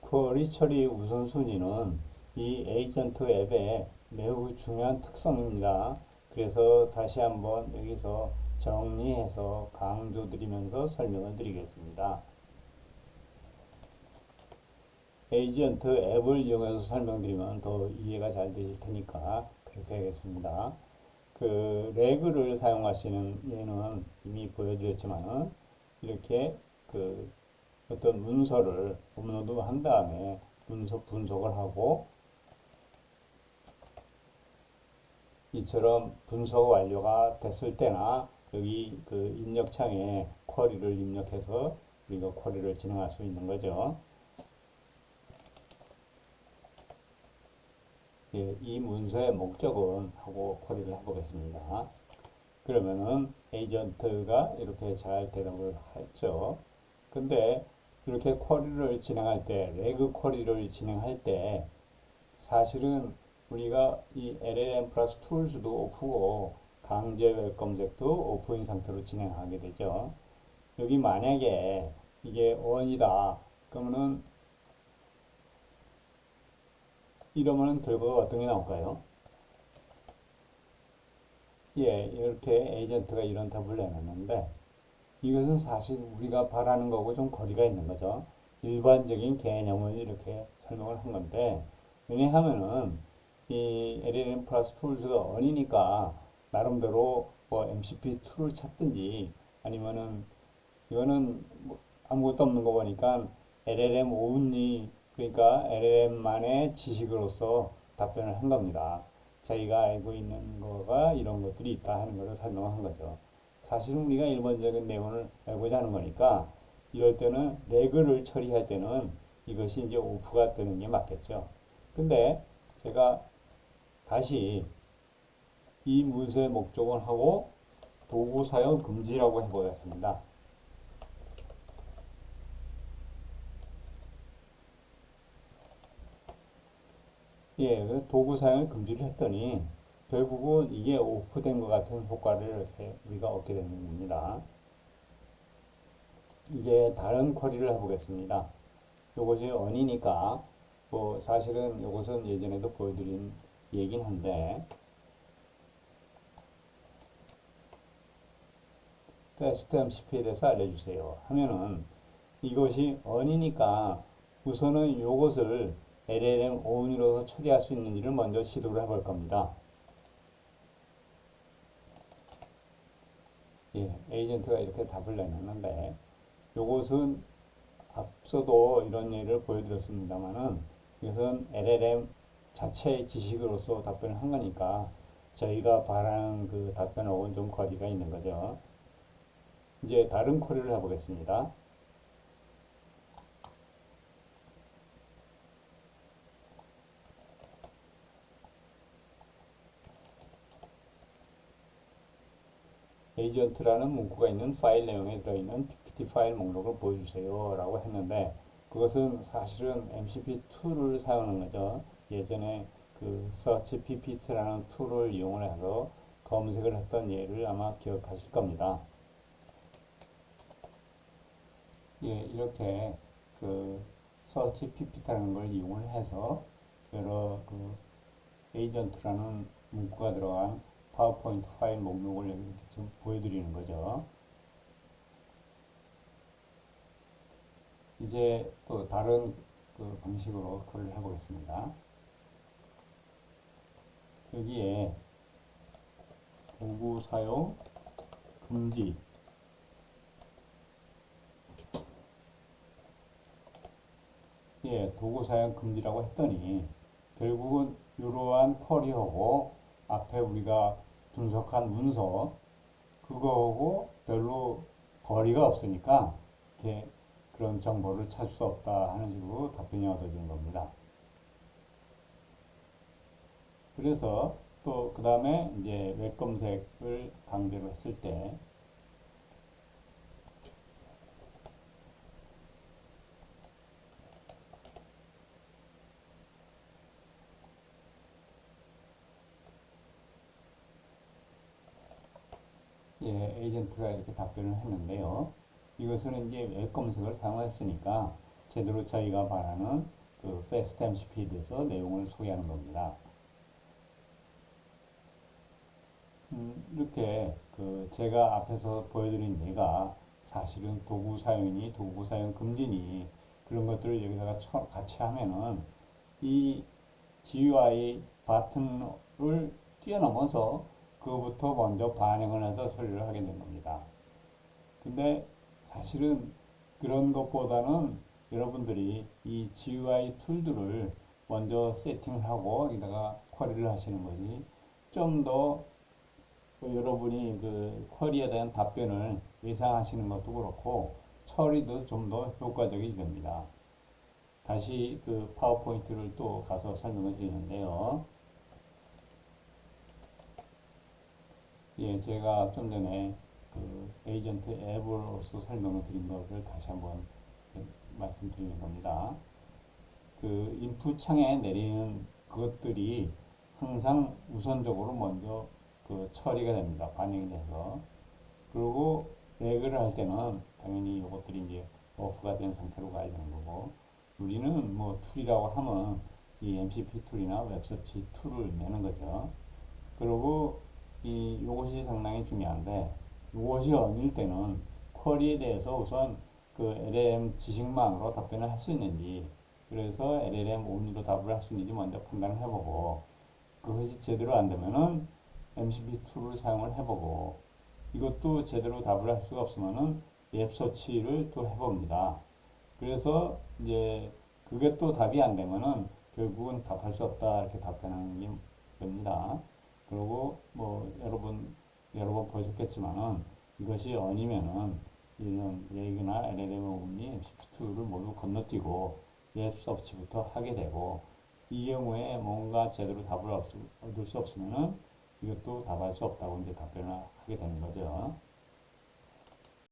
쿼리 처리 우선순위는 이 에이전트 앱의 매우 중요한 특성입니다. 그래서 다시 한번 여기서 정리해서 강조드리면서 설명을 드리겠습니다. 에이전트 앱을 이용해서 설명드리면 더 이해가 잘 되실 테니까 그렇게 하겠습니다. 그 레그를 사용하시는 예는 이미 보여드렸지만 이렇게 그 어떤 문서를 업로드 한 다음에 문서 분석을 하고 이처럼 분석 완료가 됐을 때나 여기 그 입력창에 쿼리를 입력해서 우리가 쿼리를 진행할 수 있는 거죠. 예, 이 문서의 목적은 하고 쿼리를 해보겠습니다. 그러면은 에이전트가 이렇게 잘 대답을 했죠. 근데 이렇게 쿼리를 진행할 때, 레그 쿼리를 진행할 때 사실은 우리가 이 LLM 플러스 툴즈도 오프고 강제 웹 검색도 오프인 상태로 진행하게 되죠. 여기 만약에 이게 on이다. 그러면은 이러면은 결과가 어떤 게 나올까요? 예, 이렇게 에이전트가 이런 답을 내놨는데 이것은 사실 우리가 바라는 거고 좀 거리가 있는 거죠. 일반적인 개념을 이렇게 설명을 한 건데 왜냐하면은 이 LLM 플러스 툴즈가 on이니까 나름대로 뭐 MCP 툴을 찾든지 아니면은 이거는 뭐 아무것도 없는 거 보니까 LLM only 그러니까 LLM만의 지식으로서 답변을 한 겁니다. 자기가 알고 있는 거가 이런 것들이 있다 하는 것을 설명한 거죠. 사실은 우리가 일반적인 내용을 알고자 하는 거니까 이럴 때는 레그를 처리할 때는 이것이 이제 오프가 되는 게 맞겠죠. 근데 제가 다시 이 문서의 목적을 하고 도구 사용 금지라고 해보겠습니다. 예, 그 도구 사용을 금지를 했더니 결국은 이게 오프된 것 같은 효과를 이렇게 우리가 얻게 되는 겁니다. 이제 다른 쿼리를 해보겠습니다. 요것이 on이니까 뭐 사실은 요것은 예전에도 보여드린 얘긴 한데 fast MCP에 대해서 알려주세요 하면은 이것이 on이니까 우선은 요것을 LLM on으로서 처리할 수 있는지를 먼저 시도를 해볼 겁니다. 예, 에이전트가 이렇게 답을 내놨는데 요것은 앞서도 이런 예를 보여드렸습니다만은 이것은 LLM 자체의 지식으로서 답변을 한 거니까 저희가 바라는 그 답변하고는 좀 거리가 있는 거죠. 이제 다른 쿼리를 해보겠습니다. 에이전트라는 문구가 있는 파일 내용에 들어있는 PPT 파일 목록을 보여주세요 라고 했는데 그것은 사실은 MCP2를 사용하는 거죠. 예전에 그 Search PPT라는 툴을 이용을 해서 검색을 했던 예를 아마 기억하실 겁니다. 예, 이렇게 그 Search PPT라는 걸 이용을 해서 여러 그 에이전트라는 문구가 들어간 파워포인트 파일 목록을 이렇게 좀 보여드리는 거죠. 이제 또 다른 그 방식으로 그걸 해보겠습니다. 여기에 도구 사용 금지 예, 도구 사용 금지라고 했더니 결국은 이러한 쿼리하고 앞에 우리가 분석한 문서 그거하고 별로 거리가 없으니까 이렇게 그런 정보를 찾을 수 없다 하는 식으로 답변이 얻어지는 겁니다. 그래서 또 그 다음에 이제 웹 검색을 강제로 했을 때 예, 에이전트가 이렇게 답변을 했는데요. 이것은 이제 웹 검색을 사용했으니까 제대로 저희가 바라는 그 패스트 MCP에 대해서 내용을 소개하는 겁니다. 이렇게 그 제가 앞에서 보여드린 예가 사실은 도구 사용이니 도구 사용 금지니 그런 것들을 여기다가 같이 하면은 이 GUI 버튼을 뛰어넘어서 그거부터 먼저 반영을 해서 처리를 하게 된 겁니다. 근데 사실은 그런 것보다는 여러분들이 이 GUI 툴들을 먼저 세팅을 하고 여기다가 쿼리를 하시는 것이 좀더 여러분이 그 쿼리에 대한 답변을 예상하시는 것도 그렇고 처리도 좀 더 효과적이 됩니다. 다시 그 파워포인트를 또 가서 설명을 드리는데요. 예, 제가 좀 전에 그 에이전트 앱으로서 설명을 드린 것을 다시 한번 말씀드리는 겁니다. 그 인풋 창에 내리는 그것들이 항상 우선적으로 먼저 그 처리가 됩니다. 반영이 돼서. 그리고 레그를 할 때는 당연히 이것들이 이제 오프가 된 상태로 가야 되는 거고, 우리는 뭐 툴이라고 하면 이 MCP 툴이나 웹서치 툴을 내는 거죠. 그리고 요것이 상당히 중요한데, 요것이 아닐 때는 쿼리에 대해서 우선 그 LLM 지식만으로 답변을 할 수 있는지, 그래서 LLM 온리로 답을 할 수 있는지 먼저 판단을 해보고, 그것이 제대로 안 되면은 MCP2를 사용을 해보고, 이것도 제대로 답을 할 수가 없으면은 앱 서치를 또 해봅니다. 그래서 이제 그게 또 답이 안 되면은 결국은 답할 수 없다 이렇게 답변하는 게 됩니다. 그리고 뭐 여러 번 보여줬겠지만은 이것이 아니면은 이런 레이그나 LLM 오븐이 MCP2를 모두 건너뛰고 앱 서치부터 하게 되고, 이 경우에 뭔가 제대로 답을 얻을 수 없으면은 이것도 답할 수 없다고 이제 답변을 하게 되는 거죠.